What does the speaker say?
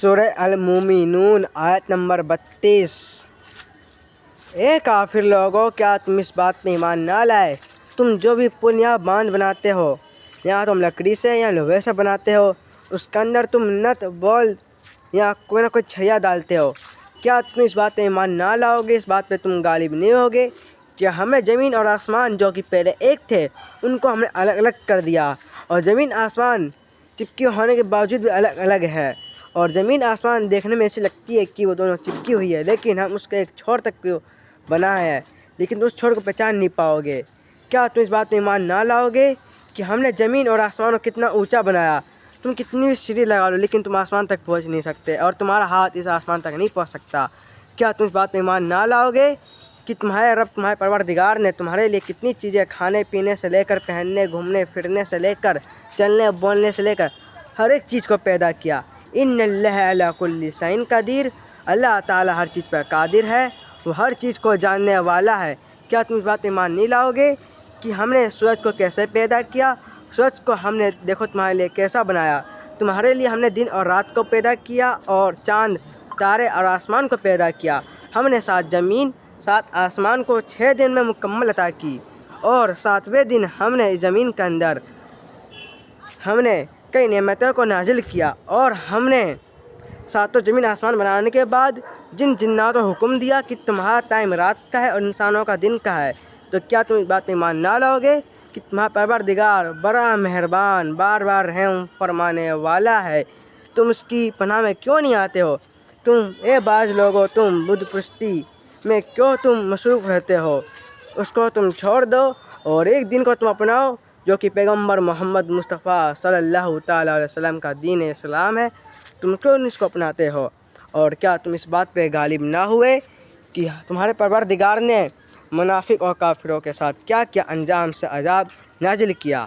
سورہ المومنون آیت نمبر 32۔ اے کافر لوگو، کیا تم اس بات پہ ایمان نہ لائے؟ تم جو بھی پل یا باندھ بناتے ہو، یا تم لکڑی سے یا لوہے سے بناتے ہو، اس کے اندر تم نٹ بول یا کوئی نہ کوئی چھڑیا ڈالتے ہو، کیا تم اس بات پہ ایمان نہ لاؤ گے؟ اس بات پہ تم غالب نہیں ہوگے کہ ہم نے زمین اور آسمان جو کہ پہلے ایک تھے ان کو ہم نے الگ الگ کر دیا، اور زمین آسمان چپکی ہونے کے باوجود بھی الگ الگ ہے، اور زمین آسمان دیکھنے میں ایسی لگتی ہے کہ وہ دونوں چپکی ہوئی ہے، لیکن ہم اس کے ایک چھوڑ تک کو بنا ہے، لیکن اس چھوڑ کو پہچان نہیں پاؤ گے۔ کیا تم اس بات پہ ایمان نہ لاؤ گے کہ ہم نے زمین اور آسمان کو کتنا اونچا بنایا؟ تم کتنی بھی سیڑھی لگا لو لیکن تم آسمان تک پہنچ نہیں سکتے، اور تمہارا ہاتھ اس آسمان تک نہیں پہنچ سکتا۔ کیا تم اس بات پہ ایمان نہ لاؤ گے کہ تمہارے رب، تمہارے پروردگار نے تمہارے لیے کتنی چیزیں، کھانے پینے سے لے کر پہننے گھومنے پھرنے سے لے کر چلنے بولنے سے لے کر ہر ایک چیز کو پیدا کیا؟ ان اللہ علی کل شیء قدیر، اللہ تعالیٰ ہر چیز پر قادر ہے، وہ ہر چیز کو جاننے والا ہے۔ کیا تم اس بات پہ ایمان نہیں لاؤ گے کہ ہم نے سورج کو کیسے پیدا کیا؟ سورج کو ہم نے دیکھو تمہارے لیے کیسا بنایا، تمہارے لیے ہم نے دن اور رات کو پیدا کیا، اور چاند تارے اور آسمان کو پیدا کیا۔ ہم نے 7 زمین 7 آسمان کو 6 دن میں مکمل عطا کی، اور 7ویں دن ہم نے زمین کے اندر ہم نے کئی نعمتوں کو نازل کیا، اور ہم نے 7 زمین آسمان بنانے کے بعد جن جناتوں کو حکم دیا کہ تمہارا ٹائم رات کا ہے اور انسانوں کا دن کا ہے۔ تو کیا تم اس بات پہ ایمان نہ لاؤ گے کہ تمہارا پروردگار بڑا مہربان، بار بار رحم فرمانے والا ہے؟ تم اس کی پناہ میں کیوں نہیں آتے ہو؟ اے بعض لوگو، تم بت پرستی میں کیوں تم مصروف رہتے ہو؟ اس کو تم چھوڑ دو اور ایک دن کو تم اپناؤ جو کہ پیغمبر محمد مصطفیٰ صلی اللہ تعالیٰ علیہ وسلم کا دین اسلام ہے۔ تم کیوں نہیں اس کو اپناتے ہو؟ اور کیا تم اس بات پہ غالب نہ ہوئے کہ تمہارے پروردگار نے منافق اور کافروں کے ساتھ کیا کیا انجام سے عذاب نازل کیا؟